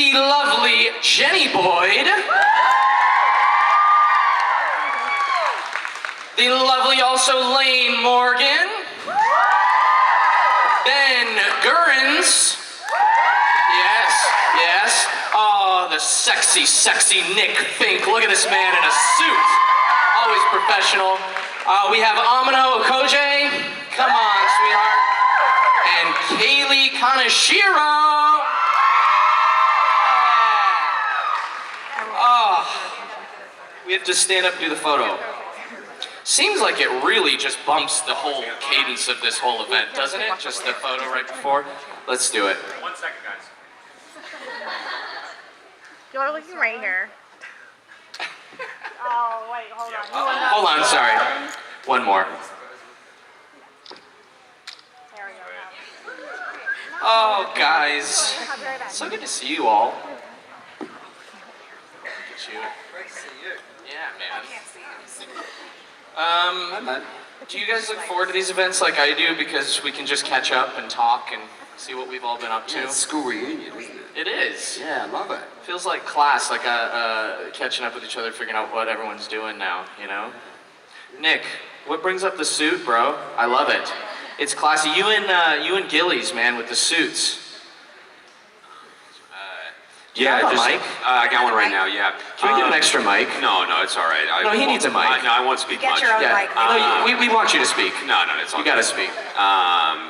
the lovely Jenny Boyd, the lovely also Layne Morgan, then Geurens, yes, oh, the sexy, sexy Nick Fink, look at this man in a suit, always professional. We have Omono, Okojie, come on, sweetheart, and Kaylee, Kaneshiro. We have to stand up and do the photo. Seems like it really just bumps the whole cadence of this whole event, doesn't it? Just the photo right before. Let's do it. 1 second, guys. You want to look right here? Oh, wait, hold on. Hold on, sorry. One more. There we go. Oh, guys. So good to see you all. Look at you. Great to see you. Yeah, man. I can't see you. Hi, man. Do you guys look forward to these events like I do because we can just catch up and talk and see what we've all been up to? Yeah, it's school reunion, isn't it? It is. Yeah, I love it. Feels like class, like catching up with each other, figuring out what everyone's doing now, you know? Nick, what brings up the suit, bro? I love it. It's classy. You and Gillies, man, with the suits. Do you have a mic? I got one right now, yeah. Can we get an extra mic? No, it's all right. No, he needs a mic. No, I won't speak much. Get your own mic. No, we want you to speak. No, it's all You gotta good. speak.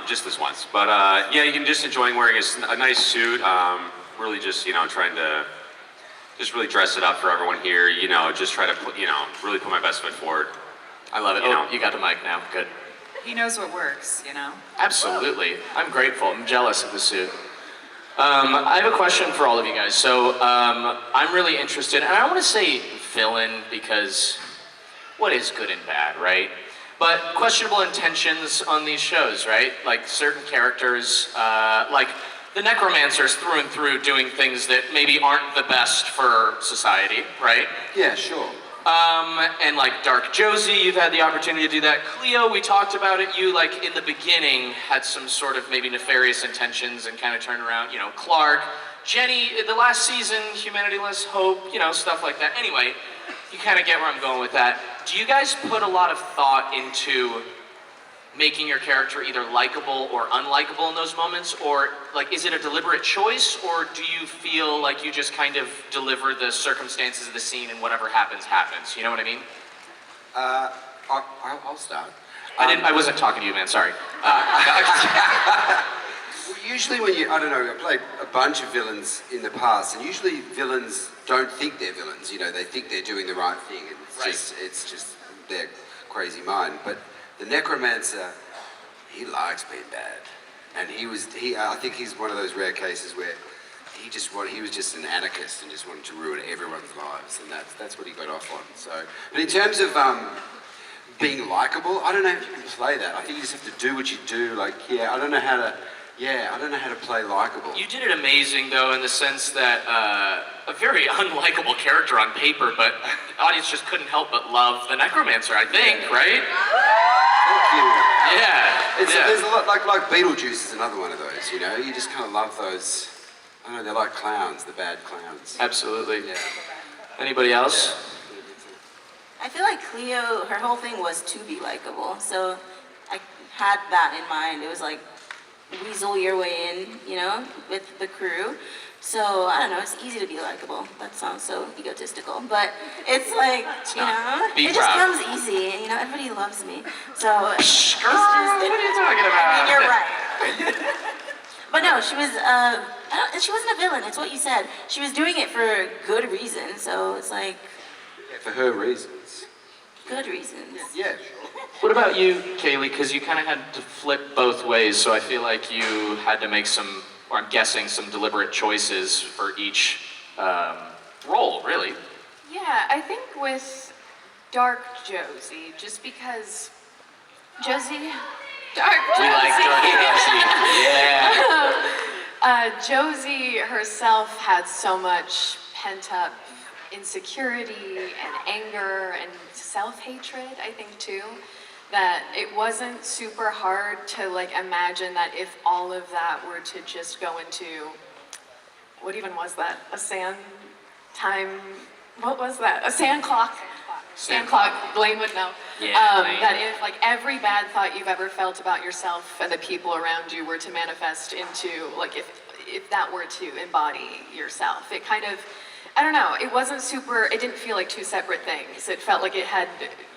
Just this once. But yeah, you can just enjoying wearing a nice suit. Really just, trying to just really dress it up for everyone here. Just try to put, really put my best foot forward. I love it. You got the mic now. Good. He knows what works, Absolutely. I'm grateful. I'm jealous of the suit. I have a question for all of you guys. So I'm really interested, and I want to say villain because what is good and bad, right? But questionable intentions on these shows, right? Like certain characters, like the necromancers through and through doing things that maybe aren't the best for society, right? Yeah, sure. And like Dark Josie, you've had the opportunity to do that. Cleo, we talked about it. You, like, in the beginning, had some sort of maybe nefarious intentions and kind of turned around. Clark, Jenny, the last season, Humanityless, Hope, stuff like that. Anyway, you kind of get where I'm going with that. Do you guys put a lot of thought into making your character either likable or unlikable in those moments? Or, like, is it a deliberate choice? Or do you feel like you just kind of deliver the circumstances of the scene and whatever happens, happens? You know what I mean? I'll start. I wasn't talking to you, man, sorry. Well, usually when I played a bunch of villains in the past, and usually villains don't think they're villains, they think they're doing the right thing, and it's just their crazy mind. But the necromancer, he likes being bad, and I think he's one of those rare cases where he was just an anarchist and just wanted to ruin everyone's lives, and that's what he got off on. So, but in terms of being likable, I don't know if you can play that. I think you just have to do what you do. I don't know how to play likable. You did it amazing, though, in the sense that a very unlikable character on paper, but the audience just couldn't help but love the necromancer, I think, right? Thank you. Yeah. There's a lot, like Beetlejuice is another one of those, You just kind of love those, I don't know, they're like clowns, the bad clowns. Absolutely. Yeah. Anybody else? I feel like Cleo, her whole thing was to be likable, so I had that in mind. It was like, weasel your way in, with the crew. So, I don't know, it's easy to be likable. That sounds so egotistical, but it's like, it just comes easy, everybody loves me. So, it's just, what are you talking about? you're right. But no, she was, she wasn't a villain, it's what you said. She was doing it for good reason, so it's like... Yeah, for her reasons. Good reasons. Yeah, sure. What about you, Kaylee? Because you kind of had to flip both ways, so I feel like you had to make some, or I'm guessing, some deliberate choices for each role, really. Yeah, I think with Dark Josie, just because Dark Josie. We like Dark Josie. Yeah. Josie herself had so much pent-up insecurity and anger and self-hatred, I think, too, that it wasn't super hard to imagine that if all of that were to just go into what even was that? A sand time, what was that? A sand clock. Sand clock, Layne would know. Yeah, Layne. That if like every bad thought you've ever felt about yourself and the people around you were to manifest into, like if that were to embody yourself, it kind of, I don't know, it wasn't super, it didn't feel like two separate things. It felt like it had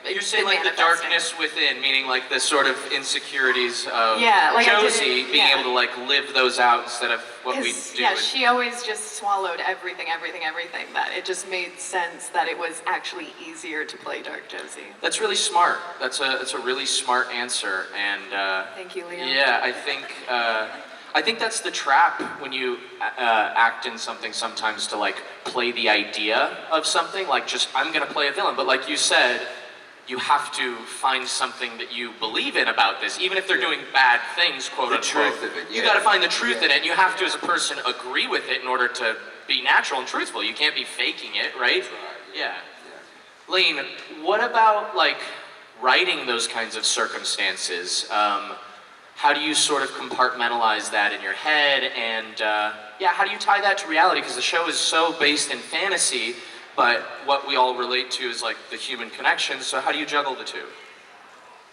You're saying been like the manifesting. darkness within, meaning like the sort of insecurities of Yeah, like I Josie didn't- being yeah. able to like live those out instead of what we 'Cause, do. yeah, she always just swallowed everything, that it just made sense that it was actually easier to play Dark Josie. That's really smart. That's a really smart answer, and Thank you, Leo. yeah, I think that's the trap when you act in something sometimes to like play the idea of something, like just I'm gonna play a villain, but like you said, you have to find something that you believe in about this, even if they're doing bad things, quote The unquote. truth of it, You yeah. got to find the truth in Yeah. it, and you have to, as a person, agree with it in order to be natural and truthful. You can't be faking it, right? Yeah. Layne, what about like writing those kinds of circumstances? How do you sort of compartmentalize that in your head, and yeah, how do you tie that to reality? Because the show is so based in fantasy, but what we all relate to is like the human connection. So how do you juggle the two?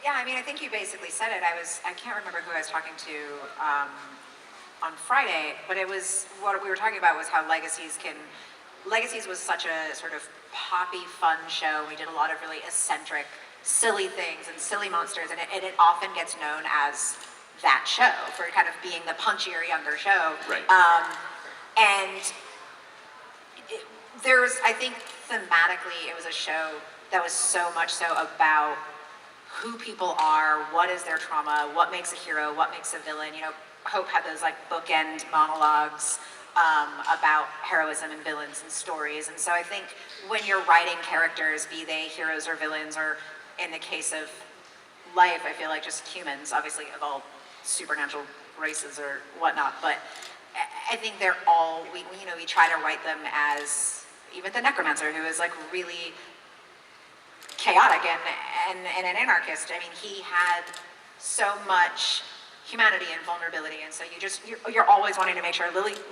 Yeah, I mean, I think you basically said it. I can't remember who I was talking to on Friday, but it was, what we were talking about was how Legacies was such a sort of poppy, fun show. We did a lot of really eccentric, silly things and silly monsters, and it often gets known as that show for kind of being the punchier, younger show. Right. And I think thematically, it was a show that was so much so about who people are, what is their trauma, what makes a hero, what makes a villain. You know, Hope had those like bookend monologues about heroism and villains and stories. And so I think when you're writing characters, be they heroes or villains, or in the case of life, I feel like just humans, obviously of all supernatural races or whatnot, but I think they're all, we try to write them as, even the necromancer, who is like really chaotic and an anarchist. I mean, he had so much humanity and vulnerability, and so you're always wanting to make sure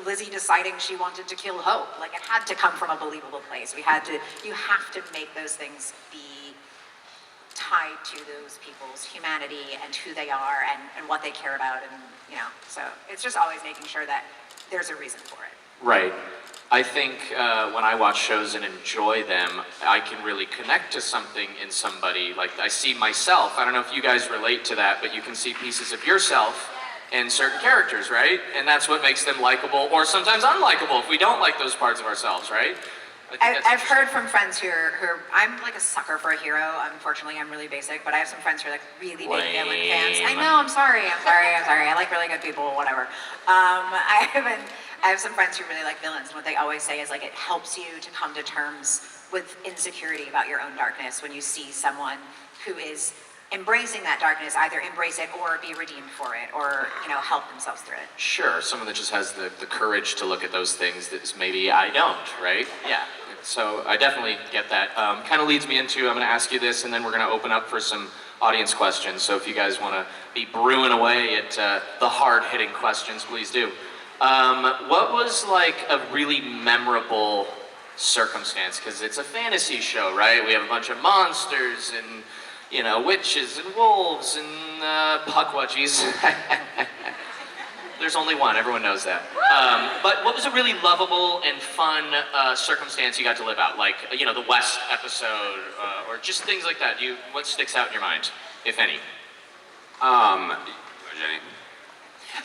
Lizzie deciding she wanted to kill Hope, like it had to come from a believable place. You have to make those things be tied to those people's humanity and who they are and what they care about, and so it's just always making sure that there's a reason for it. Right. I think when I watch shows and enjoy them, I can really connect to something in somebody. Like I see myself. I don't know if you guys relate to that, but you can see pieces of yourself in certain characters, right? And that's what makes them likable, or sometimes unlikable if we don't like those parts of ourselves, right? I think that's I've heard from friends who I'm like a sucker for a hero. Unfortunately, I'm really basic, but I have some friends who are like really big villain fans. I know. I'm sorry. I like really good people. Whatever. I have some friends who really like villains, and what they always say is like it helps you to come to terms with insecurity about your own darkness when you see someone who is embracing that darkness, either embrace it or be redeemed for it, or help themselves through it. Sure, someone that just has the courage to look at those things that maybe I don't, right? Yeah, so I definitely get that. Kind of leads me into, I'm going to ask you this, and then we're going to open up for some audience questions. So if you guys want to be brewing away at the hard-hitting questions, please do. What was like a really memorable circumstance? Because it's a fantasy show, right? We have a bunch of monsters and witches and wolves and puckwudgies. There's only one, everyone knows that. But what was a really lovable and fun circumstance you got to live out? Like, the West episode, or just things like that. What sticks out in your mind, if any? Jenny.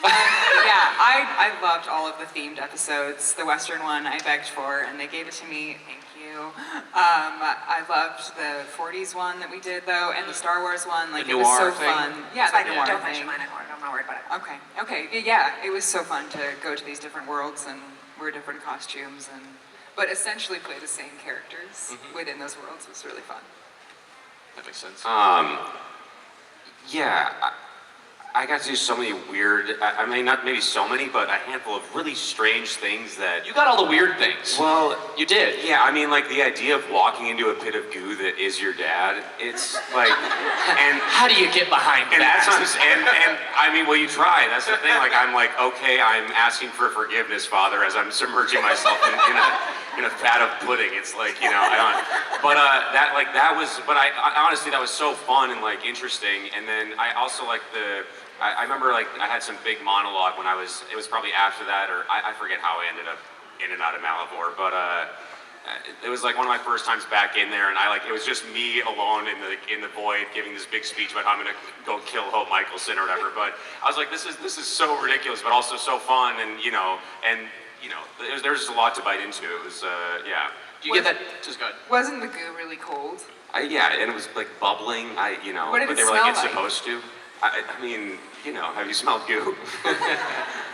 Yeah, I loved all of the themed episodes. The Western one I begged for, and they gave it to me. Thank you. I loved the 40s one that we did, though, and the Star Wars one. Like, The it was so noir thing? fun. Yeah, I the noir don't thing. mention mine anymore. I'm not worried about it. Okay, yeah, it was so fun to go to these different worlds and wear different costumes, but essentially play the same characters within those worlds. It was really fun. That makes sense. Yeah, I got to do so many weird, I mean, not maybe so many, but a handful of really strange things that... You got all the weird things. Well, You did. yeah, I mean, like the idea of walking into a pit of goo that is your dad, it's like, and How do you get behind and that? that's what I'm saying, and I mean, well, you try. That's the thing. Like, I'm like, okay, I'm asking for forgiveness, Father, as I'm submerging myself in a vat of pudding. It's like, you know, I don't. But that was. But I honestly, that was so fun and like interesting. And then I also like the. I remember like I had some big monologue when I was. It was probably after that, or I forget how I ended up in and out of Malivore, but. It was like one of my first times back in there, and it was just me alone in the void giving this big speech about how I'm gonna go kill Hope Michelson or whatever. But I was like, this is so ridiculous, but also so fun, and there's just a lot to bite into. It was yeah. Do you get that? Just go ahead. Wasn't the goo really cold? Yeah, and it was like bubbling. What did but it they were like, smell it's like? supposed to. I mean, have you smelled goo?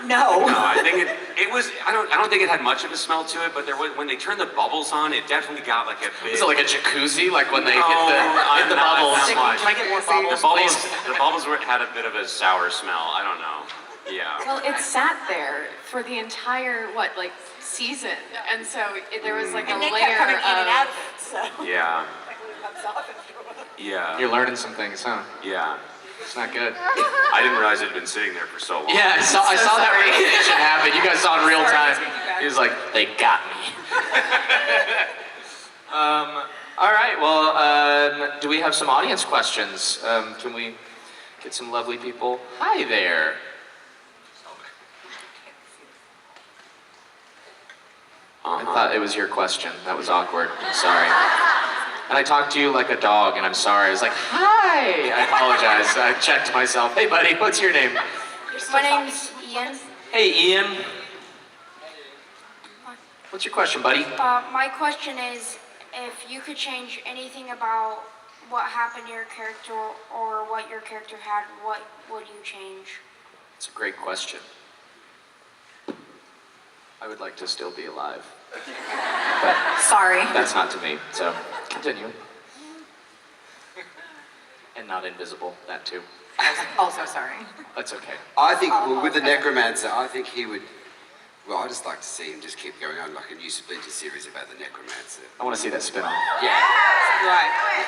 No. No, I think it was. I don't think it had much of a smell to it, but when they turned the bubbles on, it definitely got like a bit. Is it like a jacuzzi? Like when they No, hit the bubbles? not much. Can I get more bubbles, The bubbles had a bit of a sour smell. I don't know. Yeah. Well, it sat there for the entire season, and so there was like a And Nick layer kept coming in and out of. of it, so. Yeah. Comes off and Yeah. You're learning some things, huh? Yeah. It's not good. I didn't realize it had been sitting there for so long. Yeah, I saw that sorry. reaction happen. You guys saw it in real Sorry time. to take you back. He was like, they got me. All right, well, do we have some audience questions? Can we get some lovely people? Hi there. I thought it was your question. That was awkward. I'm sorry. And I talked to you like a dog, and I'm sorry. I was like, hi! I apologize. I checked myself. Hey, buddy, what's your name? My name's Ian. Hey, Ian. What's your question, buddy? My question is, if you could change anything about what happened to your character or what your character had, what would you change? It's a great question. I would like to still be alive. Sorry. That's not to me, so continue. And not invisible, that too. Also sorry. That's okay. I think, well, with the Necromancer, I think he would. Well, I just like to see him just keep going on like a new Splinter series about the Necromancer. I want to see that spin-off. Yeah. Right.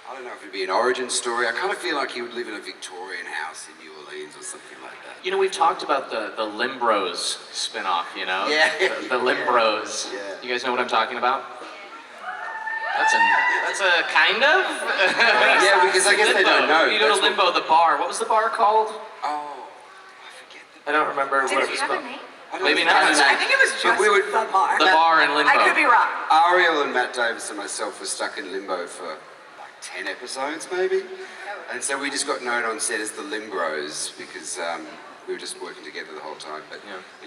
I don't know if it'd be an origin story. I kind of feel like he would live in a Victorian house in New Orleans or something like that. You know, we've talked about the Limbros spin-off, you know? Yeah. The Limbros. Yeah. You guys know what I'm talking about? That's a kind of? Yeah, because I guess they don't know. You go to That's Limbo, the bar. What was the bar called? Oh, I forget I don't remember Did what it it was have a called. name? Maybe not. I think it was But just we would, The bar. The bar in Limbo. I could be wrong. Ariel and Matt Davis and myself were stuck in limbo for like 10 episodes maybe. And so we just got known on set as the Limbros because we were just working together the whole time. But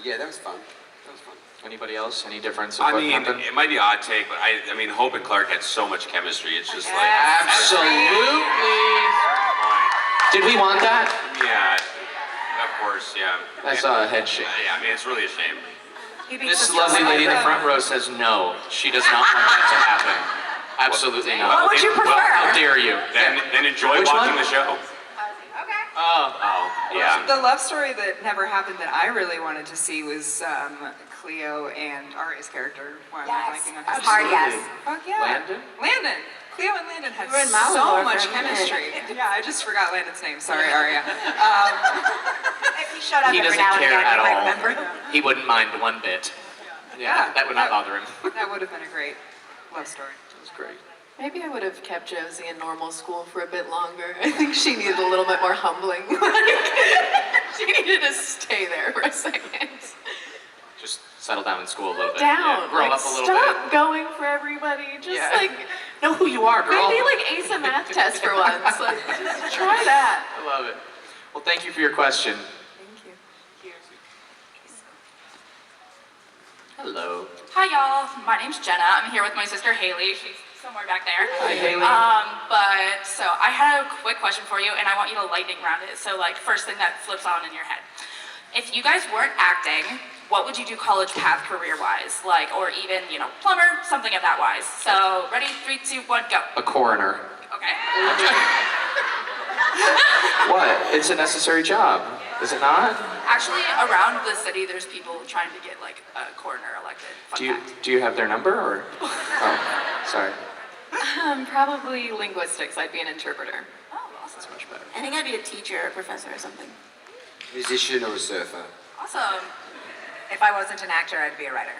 yeah, that was fun. That was fun. Anybody else? Any difference in I what mean, happened? it might be an odd take, but I mean, Hope and Clark had so much chemistry. It's just like Absolutely. Did we want that? Yeah, of course, yeah. I saw a head shake. Yeah, I mean, it's really a shame. This lovely lady in the front row says no. She does not want that to happen. Absolutely not. What would you prefer? How dare you? Then enjoy Which watching one? the show. Oh. Oh, yeah. the love story that never happened that I really wanted to see was Cleo and Aria's character. Why am I blanking on his Hard name? yes. Fuck yeah. Landon? Landon. Cleo and Landon had We were in so Malivore much for a minute. chemistry. Yeah, I just forgot Landon's name. Sorry, Aria. If he showed up He every doesn't now and care again, at you might all. remember. He wouldn't mind one bit. Yeah, that would not bother him. That would have been a great love story. That was great. Maybe I would have kept Josie in normal school for a bit longer. I think she needed a little bit more humbling. She needed to stay there for a second. Just settle down in school a little bit. Down. Yeah, grow like, up a little stop bit. going for everybody. Just Yeah. Know who you are, girl. maybe ace a math test for once. Just try that. I love it. Well, thank you for your question. Thank you. Hello. Hi y'all, my name's Jenna. I'm here with my sister Haley. She's somewhere back there. Hi, Haley. So I had a quick question for you and I want you to lightning round it. So first thing that flips on in your head. If you guys weren't acting, what would you do college path career-wise? Or even, plumber, something of that wise. So ready, 3, 2, 1, go. A coroner. Okay. What? It's a necessary job, is it not? Actually, around the city, there's people trying to get like a coroner elected. Fun fact. Do you have their number or? Oh, sorry. Probably linguistics. I'd be an interpreter. Oh, awesome. That's much better. I think I'd be a teacher or a professor or something. Musician or a surfer? Awesome. If I wasn't an actor, I'd be a writer.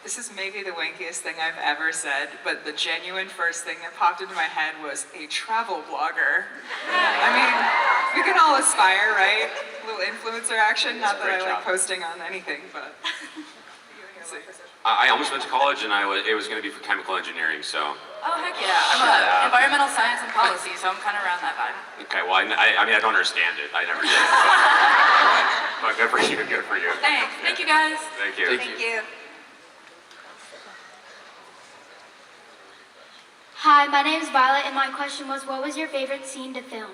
This is maybe the wankiest thing I've ever said, but the genuine first thing that popped into my head was a travel blogger. I mean, we can all aspire, right? A little influencer action. Not that I like posting on anything, but. I almost went to college, and it was going to be for chemical engineering. So. Oh, heck yeah. I'm a environmental science and policy, so I'm kind of around that vibe. Okay. Well, I mean, I don't understand it. I never did. But good for you. Good for you. Thanks. Thank you, guys. Thank you. Thank you. Hi, my name is Violet, and my question was, what was your favorite scene to film?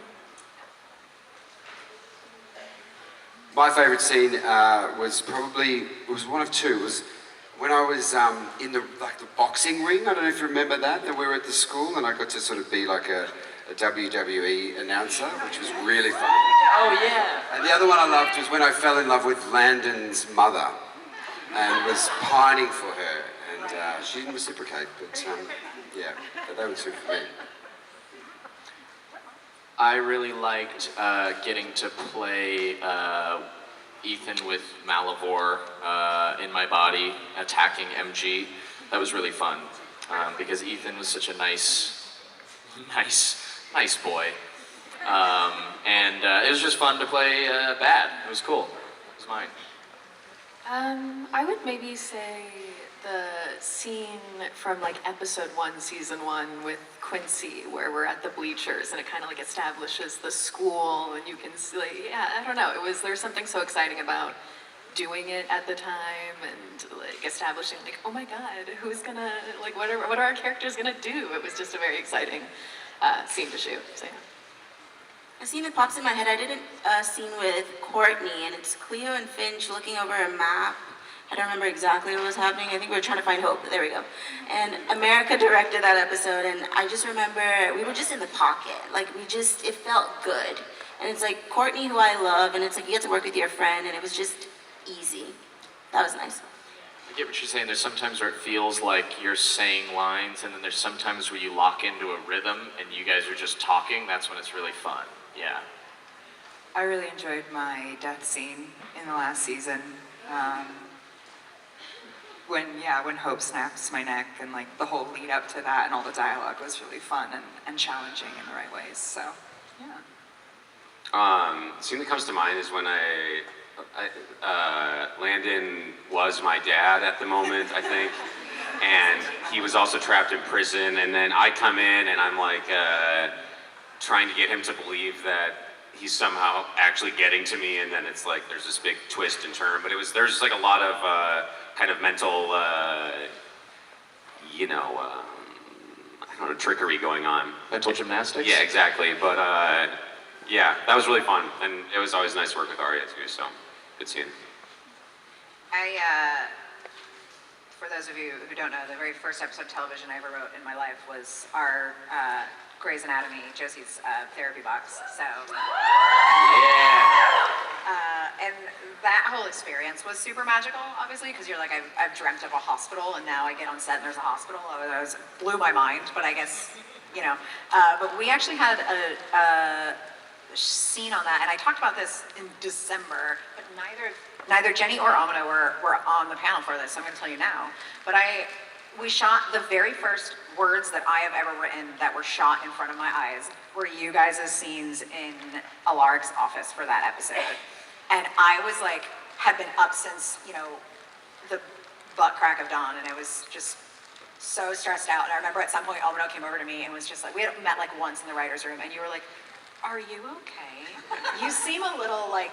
My favourite scene was one of two. It was when I was in the boxing ring. I don't know if you remember that we were at the school, and I got to sort of be like a WWE announcer, which was really fun. Oh yeah. And the other one I loved was when I fell in love with Landon's mother and was pining for her, and she didn't reciprocate, but yeah, but they were two for me. I really liked getting to play Ethan with Malivore in my body, attacking MG. That was really fun because Ethan was such a nice boy, and it was just fun to play bad. It was cool. It was mine. I would maybe say the scene from like episode 1, season 1 with Quincy, where we're at the bleachers and it kind of like establishes the school, and you can see, like, yeah, I don't know, there's something so exciting about doing it at the time and like establishing like, oh my god, who's gonna, like, what are our characters gonna do? It was just a very exciting scene to shoot, so yeah. A scene that pops in my head, I did a scene with Courtney, and it's Cleo and Finch looking over a map. I don't remember exactly what was happening. I think we were trying to find hope. There we go. And America directed that episode, and I just remember we were just in the pocket. Like, it felt good. And it's like Courtney, who I love, and it's like you get to work with your friend, and it was just easy. That was nice. I get what you're saying. There's sometimes where it feels like you're saying lines, and then there's sometimes where you lock into a rhythm and you guys are just talking. That's when it's really fun. Yeah. I really enjoyed my death scene in the last season. When Hope snaps my neck, and like the whole lead up to that and all the dialogue was really fun and challenging in the right ways. So, yeah. Scene that comes to mind is when Landon was my dad at the moment, I think, and he was also trapped in prison, and then I come in and I'm like trying to get him to believe that he's somehow actually getting to me, and then it's like there's this big twist and turn, but there's like a lot of kind of mental I don't know, trickery going on. Mental gymnastics? Yeah, exactly, but yeah, that was really fun, and it was always nice to work with Arya too, so good seeing. For those of you who don't know, the very first episode of television I ever wrote in my life was our Grey's Anatomy, Josie's therapy box. So, and that whole experience was super magical, obviously, because you're like, I've dreamt of a hospital, and now I get on set and there's a hospital. That blew my mind, but I guess, but we actually had a scene on that, and I talked about this in December, but neither Jenny or Omono were on the panel for this, so I'm going to tell you now. But we shot the very first words that I have ever written that were shot in front of my eyes were you guys' scenes in Alaric's office for that episode. And I was like, had been up since, the butt crack of dawn, and I was just so stressed out. And I remember at some point Omono came over to me and was just like, we had met like once in the writer's room, and you were like, are you okay? You seem a little like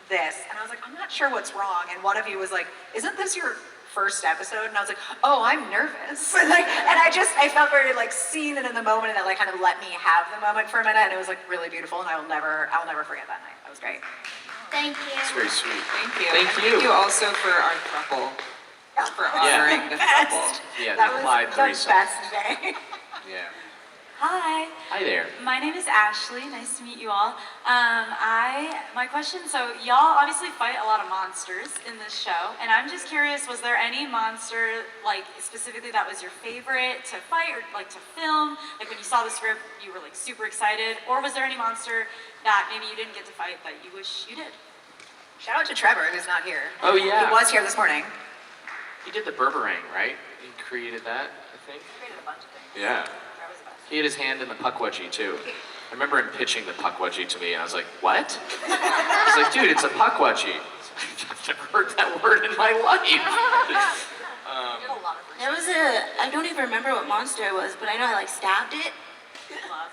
this. And I was like, I'm not sure what's wrong. And one of you was like, isn't this your first episode? And I was like, oh, I'm nervous. And I felt very like seen and in the moment, and it like kind of let me have the moment for a minute, and it was like really beautiful, and I'll never forget that night. That was great. Thank you. It's very sweet. Thank you. Thank And you. Thank you also for our throuple, for honoring the throuple. Yeah, That the was Clyde the threesome. best day. Yeah. Hi. Hi there. My name is Ashley. Nice to meet you all. My question, so y'all obviously fight a lot of monsters in this show, and I'm just curious, was there any monster, like, specifically that was your favorite to fight or, like, to film? Like, when you saw the script, you were, like, super excited? Or was there any monster that maybe you didn't get to fight that you wish you did? Shout out to Trevor, who's not here. Oh, yeah. He was here this morning. He did the Berberang, right? He created that, I think. Created a bunch of things. Yeah. He had his hand in the puckwudgie too. I remember him pitching the puckwudgie to me, and I was like, "What?" I was like, "Dude, it's a puckwudgie." I've never heard that word in my life. There was I don't even remember what monster it was, but I know I like stabbed it.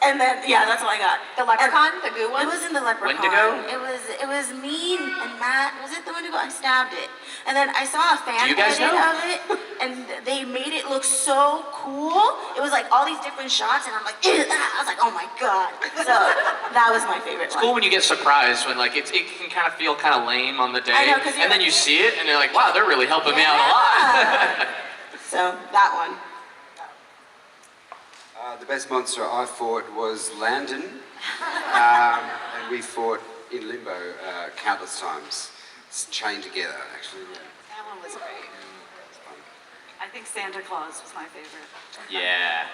And then, yeah, that's all I got. The leprechaun, the goo one? It wasn't the leprechaun. Wendigo? It was me and Matt. Was it the Wendigo? I stabbed it. And then I saw a fan Do you guys edit know? of it, and they made it look so cool. It was like all these different shots, and I'm like, "Ew," I was like, oh my God. So that was my favorite It's one. cool when you get surprised when like it can kind of feel kind of lame on the day, I know, 'cause you're and then like- you see it and you're like, "Wow, they're really helping me out a lot." So that one. The best monster I fought was Landon, and we fought in Limbo countless times. It's chained together, actually. Yeah. That one was great. I think Santa Claus was my favorite. Yeah.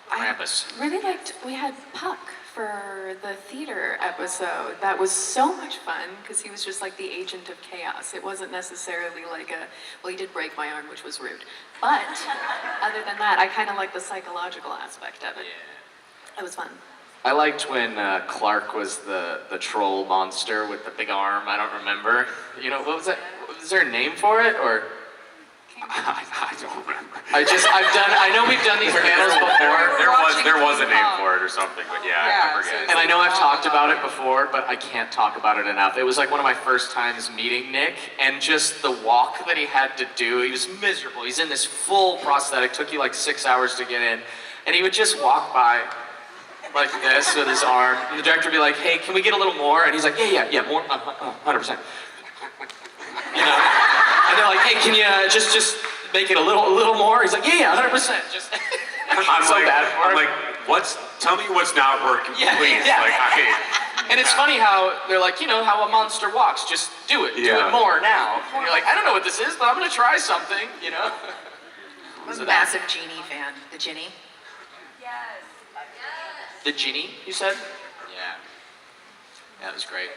Krampus. Really liked, we had Puck for the theater episode. That was so much fun because he was just like the agent of chaos. It wasn't necessarily like well, he did break my arm, which was rude. But other than that, I kind of like the psychological aspect of it. It was fun. I liked when Clark was the troll monster with the big arm. I don't remember. You know, what was that? Was there a name for it or? I don't remember. I know we've done these panels before. There was a name for it or something, but yeah, I forget. And I know I've talked about it before, but I can't talk about it enough. It was like one of my first times meeting Nick, and just the walk that he had to do, he was miserable. He's in this full prosthetic, took you like 6 hours to get in, and he would just walk by like this with his arm. And the director would be like, "Hey, can we get a little more?" And he's like, yeah, more, 100%. You know? And they're like, "Hey, can you just make it a little more?" He's like, yeah, 100%. Just I'm so like, bad for I'm him. like, tell me what's not working, please. Yeah. Like, And it's funny how they're like, you know, how a monster walks. Just do it. Do it more now. And you're like, I don't know what this is, but I'm gonna try something. You know. I'm a massive Genie fan. The Genie. The genie, you said? Yeah. That was great.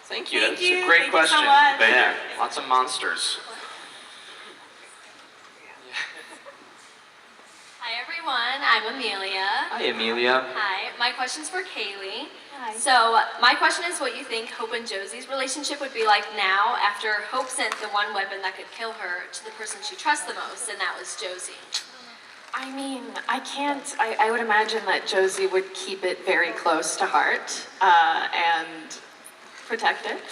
Thank you. Thank That's you. a great Thank you so question. much. Thank Yeah. you. Lots of monsters. Hi everyone, I'm Amelia. Hi, Amelia. Hi, my question's for Kaylee. Hi. So my question is what you think Hope and Josie's relationship would be like now after Hope sent the one weapon that could kill her to the person she trusts the most, and that was Josie. I mean, I would imagine that Josie would keep it very close to heart and protect it.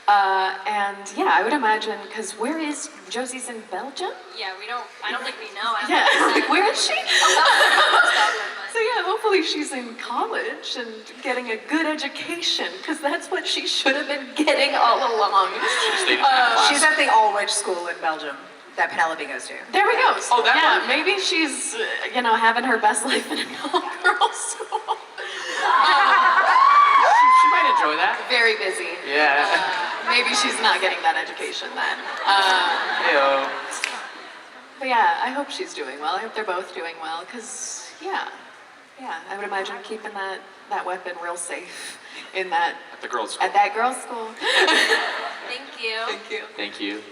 And yeah, I would imagine, because where is Josie's in Belgium? Yeah, I don't think we know. Yeah, like where is she? So yeah, hopefully she's in college and getting a good education, because that's what she should have been getting all along. She's at the all-rich school in Belgium that Penelope goes to. There we go. Oh, that yeah, one? maybe she's, having her best life in an all-girls school. She might enjoy that. Very busy. Yeah. Maybe she's not getting that education then. Heyo. But yeah, I hope she's doing well. I hope they're both doing well, because yeah, I would imagine keeping that weapon real safe in that At the girls' school. at that girls' school. Thank you. Thank you. Thank you.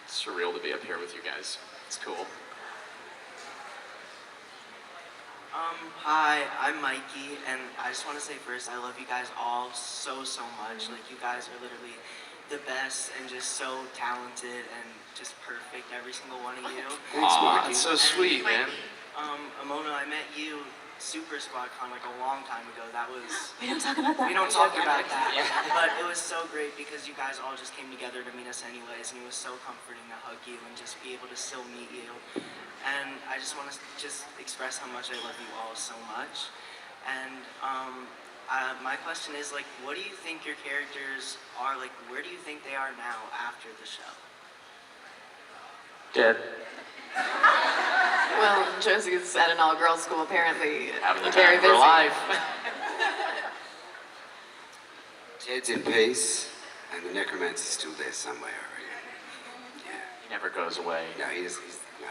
It's surreal to be up here with you guys. It's cool. Hi, I'm Mikey, and I just want to say first, I love you guys all so much. Like, you guys are literally the best and just so talented and just perfect, every single one of you. Thanks, Aw, Mikey. that's so sweet, man. Omono, I met you Super Squad Con like a long time ago. That was... We don't talk about that. We don't talk about that. Yeah. But it was so great because you guys all just came together to meet us anyways, and it was so comforting to hug you and just be able to still meet you. And I just want to just express how much I love you all so much. And my question is, like, what do you think your characters are? Like, where do you think they are now after the show? Dead. Well, Josie's at an all-girls school, apparently. Having the very time of her busy. life. Ted's in peace, and the necromancer's still there somewhere. He never goes away. No, he's no.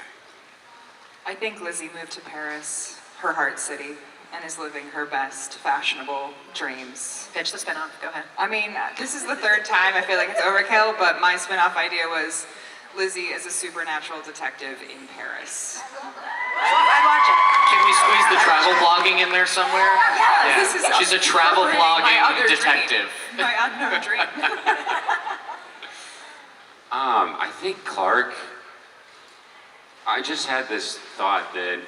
I think Lizzie moved to Paris, her heart city, and is living her best fashionable dreams. Pitch the spinoff. Go ahead. I mean, this is the third time I feel like it's overkill, but my spin-off idea was Lizzie as a supernatural detective in Paris. I'd watch it. Can we squeeze the travel blogging in there somewhere? Yeah. This is She's a travel incorporating my blogging other detective. Dream, my unknown dream. I think Clark, I just had this thought that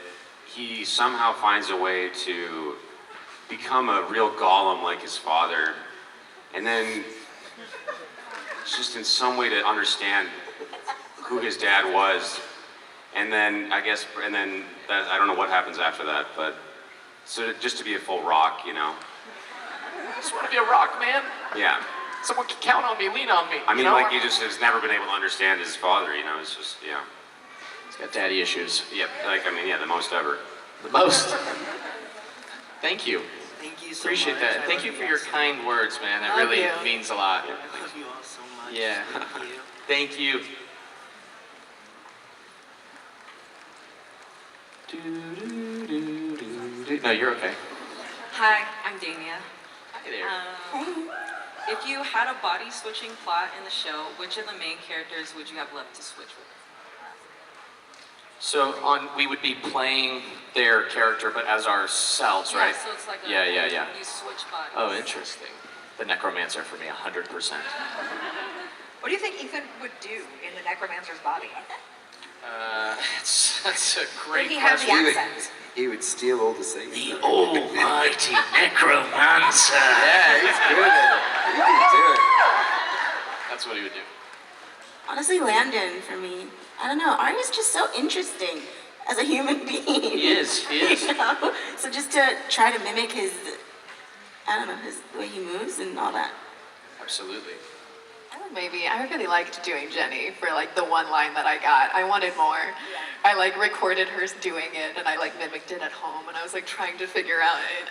he somehow finds a way to become a real golem like his father, and then just in some way to understand who his dad was, and then I don't know what happens after that, but so just to be a full rock, you know? I just want to be a rock, man. Yeah. Someone can count on me, lean on me. I mean, you know? like he just has never been able to understand his father, you know? It's just, yeah. He's got daddy issues. Yeah, the most ever. The most. Thank you. Thank you so Appreciate much. that. I Thank love you for your so kind words, man. That Love really you. means a lot. much. I love you all so much. Yeah. Thank you. Thank you. No, you're okay. Hi, I'm Dania. Hi there. If you had a body switching plot in the show, which of the main characters would you have left to switch with? So we would be playing their character, but as ourselves, right? Yeah, so it's like a, Yeah. you switch bodies. Oh, interesting. The necromancer for me, 100%. What do you think Ethan would do in the necromancer's body? That's a great Would he have the question. accent? He would steal all the scenes. The almighty necromancer. Yeah, he's good at it. He can do it. That's what he would do. Honestly, Landon for me. I don't know. Arya's just so interesting as a human being. He is. You know? So just to try to mimic his, I don't know, the way he moves and all that. Absolutely. Maybe. I really liked doing Jenny for like the one line that I got. I wanted more. I like recorded her doing it and I like mimicked it at home and I was like trying to figure out it.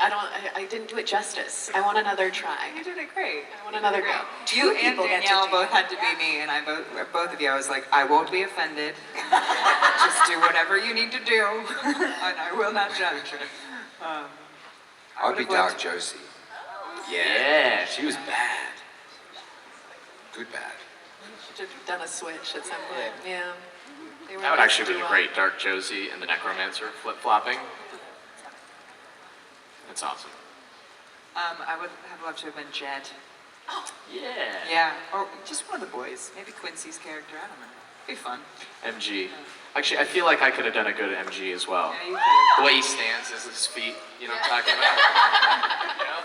I didn't do it justice. I want another try. You did it great. I want another go. You and people get to Danielle do both had to be me, and both of you, I was like, I won't be offended. Just do whatever you need to do, and I will not judge. I'd be Dark Josie. Yeah. She was bad. Good bad. Should have done a switch at some point. Yeah. They were That would nice actually to be do, great. Dark Josie and the necromancer flip-flopping. That's awesome. I would have loved to have been Jed. Yeah. Yeah, or just one of the boys. Maybe Quincy's character, I don't know. Be fun. MG. Actually, I feel like I could have done a good MG as well. Yeah, you could. The way he stands is his feet. You know what I'm talking about? You know?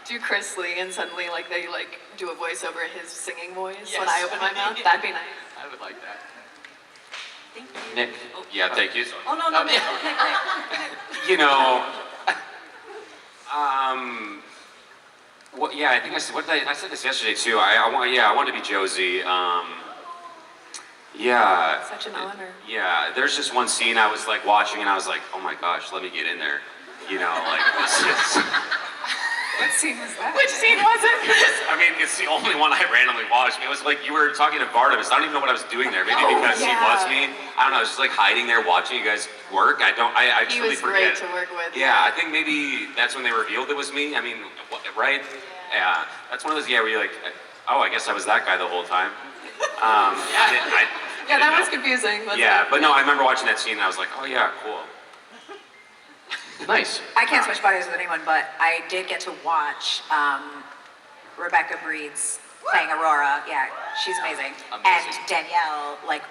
Do Chris Lee and suddenly like they like do a voice over his singing voice Yes. when I open my mouth. That'd be nice. I would like that. Thank you. Nick. Yeah, thank you. Oh, no, no, no. yeah. Okay, great. You know, well, yeah, I think I said this yesterday too. I wanted to be Josie. Yeah. Such an honor. Yeah, there's just one scene I was like watching and I was like, oh my gosh, let me get in there. You know, like this is. What scene was that? Which scene was it? I mean, it's the only one I randomly watched. It was like you were talking to Barnabas. I don't even know what I was doing there. Maybe because he was me. I don't know. I was just like hiding there watching you guys work. I He truly was great forget. to work with. Yeah, I think maybe that's when they revealed it was me. I mean, right? Yeah, that's one of those. Yeah, where you're like, oh, I guess I was that guy the whole time. Yeah, that was confusing. Wasn't Yeah, it? but no, I remember watching that scene and I was like, oh yeah, cool. Nice. I can't switch bodies with anyone, but I did get to watch Rebecca Breed's playing Aurora. Yeah, she's amazing. And Danielle, like,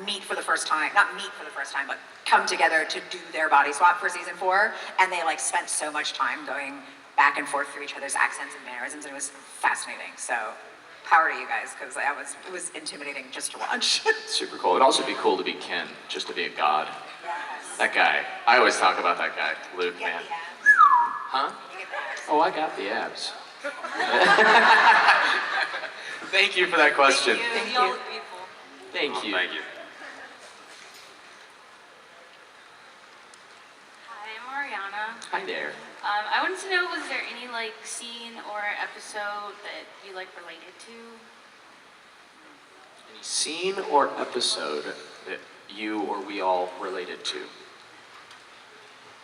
meet for the first time, not meet for the first time, but come together to do their body swap for season 4. And they like spent so much time going back and forth through each other's accents and mannerisms, and it was fascinating. So power to you guys, because it was intimidating just to watch. Super cool. It'd also be cool to be Ken, just to be a god. That guy. I always talk about that guy, Luke, man. Huh? Oh, I got the abs. Thank you for that question. Thank you. Y'all look beautiful. Thank you. Thank you. Ariana. Hi there. I wanted to know, was there any like scene or episode that you like related to? Any scene or episode that you or we all related to?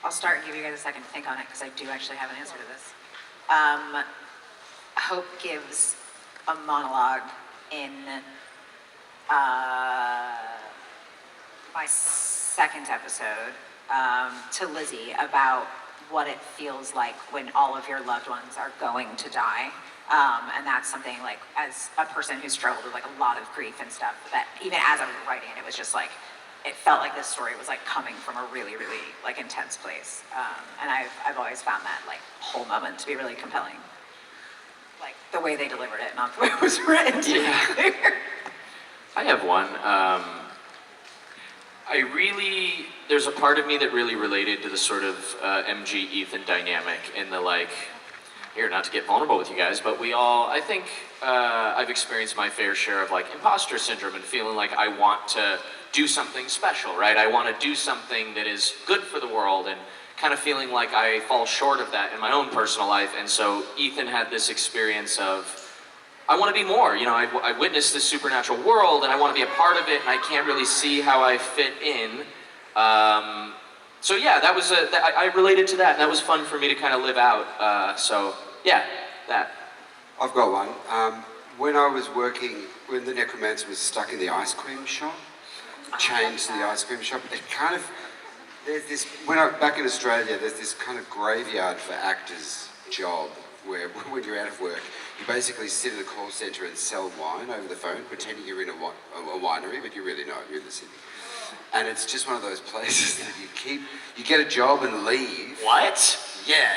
I'll start and give you guys a second to think on it because I do actually have an answer to this. Hope gives a monologue in my second episode to Lizzie about what it feels like when all of your loved ones are going to die. And that's something like, as a person who's struggled with like a lot of grief and stuff, that even as I was writing it was just like, it felt like this story was like coming from a really, really like intense place. And I've always found that like whole moment to be really compelling. Like the way they delivered it, not the way it was written. Yeah. I have one. There's a part of me that really related to the sort of MG Ethan dynamic in the like, here, not to get vulnerable with you guys, but we all, I think I've experienced my fair share of like imposter syndrome and feeling like I want to do something special, right? I want to do something that is good for the world and kind of feeling like I fall short of that in my own personal life. And so Ethan had this experience of, I want to be more, you know, I witnessed this supernatural world and I want to be a part of it and I can't really see how I fit in. So yeah, that was, I related to that and that was fun for me to kind of live out. So yeah, that. I've got one. When I was working, when the necromancer was stuck in the ice cream shop, chained to the ice cream shop, it kind of, there's this, back in Australia, there's this kind of graveyard for actors job where when you're out of work, you basically sit in a call centre and sell wine over the phone, pretending you're in a winery, but you're really not, you're in the city. And it's just one of those places that you get a job and leave. What? Yeah.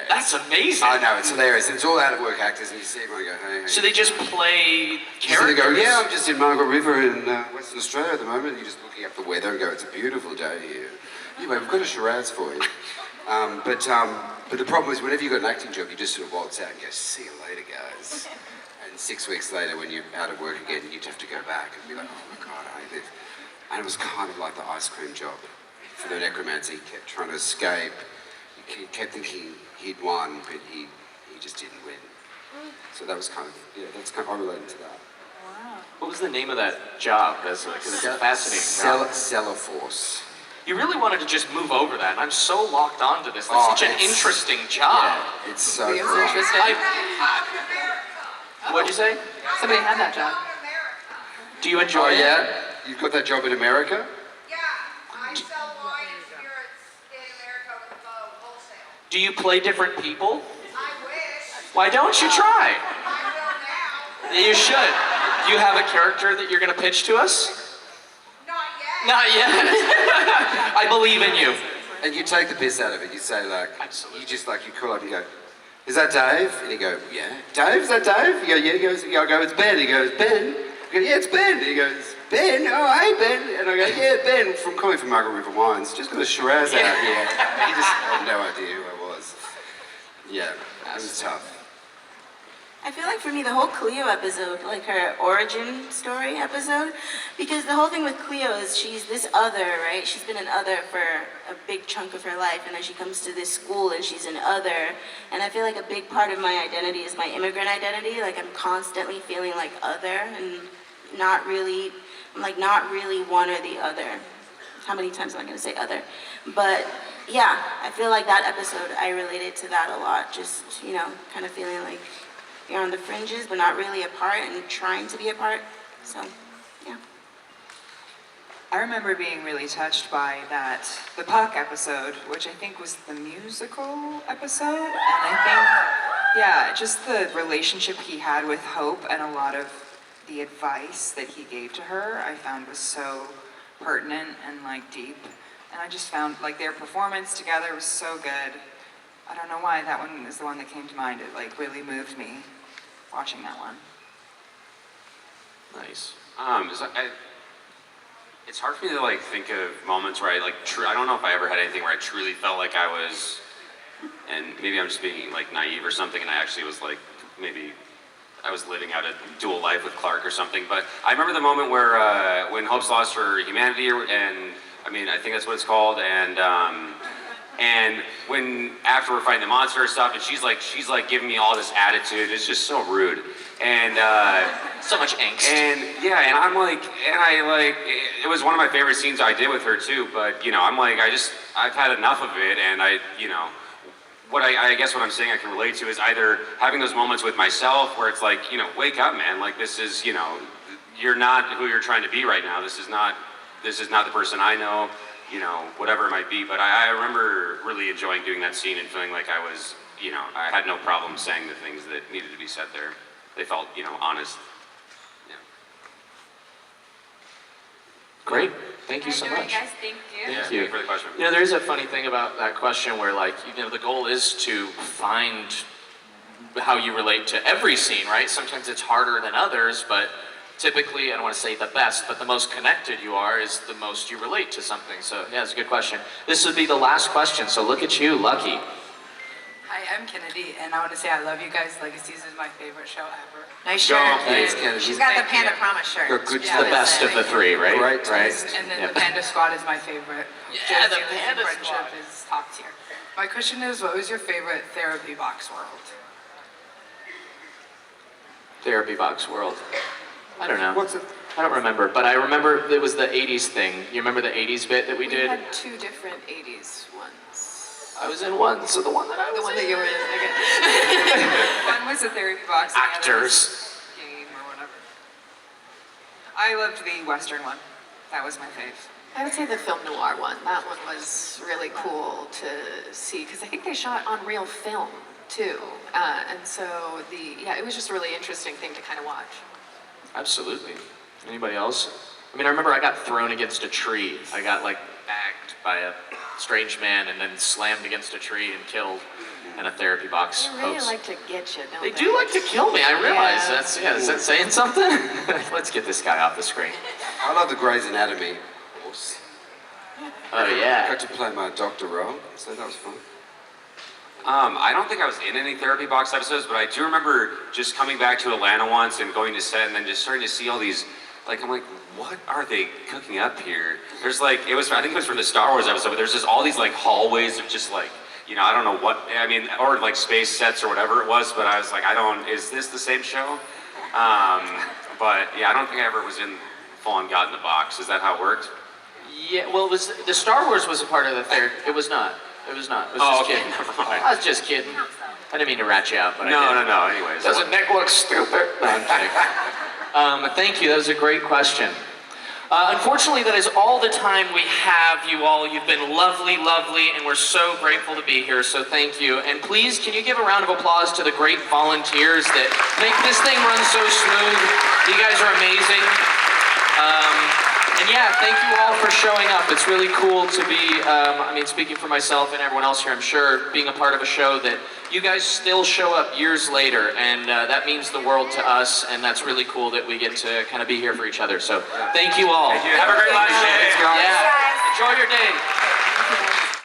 That's amazing. I know, it's hilarious. It's all out of work actors and you see everyone go, hey. So they just play So they characters? go, yeah, I'm just in Margaret River in Western Australia at the moment. And you're just looking up the weather and go, it's a beautiful day here. Anyway, we've got a Shiraz for you. But the problem is whenever you've got an acting job, you just sort of waltz out and go, see you later, guys. And 6 weeks later, when you're out of work again, you'd have to go back and be like, oh my God, I hate this. And it was kind of like the ice cream job for the necromancer. He kept trying to escape. He kept thinking he'd won, but he just didn't win. So that was kind of, I related to that. Wow. What was the name of that job? That's a fascinating job. Cellar Force. You really wanted to just move over that, and I'm so locked onto this. That's such an interesting job. Yeah, it's so It's cool. interesting. What'd you say? Somebody had that job. Do you enjoy it? Yeah? You've got that job in America? Yeah, I sell wine and spirits in America with wholesale. Do you play different people? I wish. Why don't you try? I will now. You should. Do you have a character that you're going to pitch to us? Not yet. I believe in you. And you take the piss out of it. You say like, absolutely. You call up and you go, is that Dave? And you go, yeah. Dave, is that Dave? You go, yeah. He goes, I go, it's Ben. He goes, Ben? I go, yeah, it's Ben. He goes, Ben? Oh, hey, Ben. And I go, yeah, Ben, calling from Margaret River Wines. Just got a Shiraz out here. He just had no idea who I was. Yeah, it was tough. I feel like for me, the whole Cleo episode, like her origin story episode, because the whole thing with Cleo is she's this other, right? She's been an other for a big chunk of her life, and then she comes to this school and she's an other. And I feel like a big part of my identity is my immigrant identity. Like I'm constantly feeling like other and not really one or the other. How many times am I gonna say other? But yeah, I feel like that episode, I related to that a lot. Just, kind of feeling like you're on the fringes, but not really a part and trying to be a part. So, yeah. I remember being really touched by the Puck episode, which I think was the musical episode. And I think, just the relationship he had with Hope and a lot of the advice that he gave to her, I found was so pertinent and deep. And I just found their performance together was so good. I don't know why that one is the one that came to mind. It really moved me watching that one. Nice. It's hard for me to think of moments where I don't know if I ever had anything where I truly felt like I was, and maybe I'm just being naive or something, and I actually was maybe I was living out a dual life with Clark or something. But I remember the moment where when Hope's lost her humanity, and I think that's what it's called, and And after we're fighting the monster and stuff, and she's like giving me all this attitude. It's just so rude. And so much angst. And yeah, and I'm like, it was one of my favorite scenes I did with her too. But I'm like, I've had enough of it, and I guess what I'm saying I can relate to is either having those moments with myself where it's like, wake up, man. Like this is, you're not who you're trying to be right now. This is not the person I know. Whatever it might be. But I remember really enjoying doing that scene and feeling like I was, I had no problem saying the things that needed to be said there. They felt, honest. Yeah. Great. Thank you so Enjoy, much. guys. Thank you. Thank you. you for the question. There's a funny thing about that question where, like, the goal is to find how you relate to every scene, right? Sometimes it's harder than others, but typically, I don't want to say the best, but the most connected you are is the most you relate to something. So, yeah, it's a good question. This would be the last question, so look at you, lucky. Hi, I'm Kennedy, and I want to say I love you guys. Legacies is my favorite show ever. Nice shirt. Thanks, Kennedy. She's got the Panda Promise shirt. It's the best of the three, right? Great. Right. And then the Panda Squad is my favorite. Yeah, the Josie Panda Friendship Squad. is top tier. My question is, what was your favorite therapy box world? Therapy box world. I don't know. What's it? I don't remember, but I remember it was the 80s thing. You remember the 80s bit that we did? had two different 80s ones. I was in one, so the one that I was The one in. that you were in, okay. One was a therapy box. And the other was Actors. game or whatever. I loved the Western one. That was my fave. I would say the film noir one. That one was really cool to see because I think they shot on real film too, and so it was just a really interesting thing to kind of watch. Absolutely. Anybody else? I mean, I remember I got thrown against a tree. I got like bagged by a strange man and then slammed against a tree and killed in a therapy box. They really hoax. like to get you, don't They they? do like to kill me. I realize Yeah. is that saying something? Let's get this guy off the screen. I love the Grey's Anatomy, of course. Oh yeah. Got to play my doctor role, so that was fun. I don't think I was in any therapy box episodes, but I do remember just coming back to Atlanta once and going to set and then just starting to see all these, I'm like, what are they cooking up here? There's I think it was for the Star Wars episode, but there's just all these hallways of just I don't know what, or space sets or whatever it was, but I was like, is this the same show? But yeah, I don't think I ever was in full-on God in the Box. Is that how it worked? Yeah, well, the Star Wars was a part of the therapy. It was not. It was not. I was just kidding. I was just kidding. I didn't mean to rat you out, but I did. No. Anyways, Doesn't Nick look stupid? No, I'm kidding. Thank you. That was a great question. Unfortunately, that is all the time we have, you all. You've been lovely, lovely, and we're so grateful to be here, so thank you. And please, can you give a round of applause to the great volunteers that make this thing run so smooth? You guys are amazing. And yeah, thank you all for showing up. It's really cool to be, speaking for myself and everyone else here, I'm sure, being a part of a show that you guys still show up years later, and that means the world to us, and that's really cool that we get to kind of be here for each other. So thank you all. Thank you. Have a great lunch. Yeah. Enjoy your day.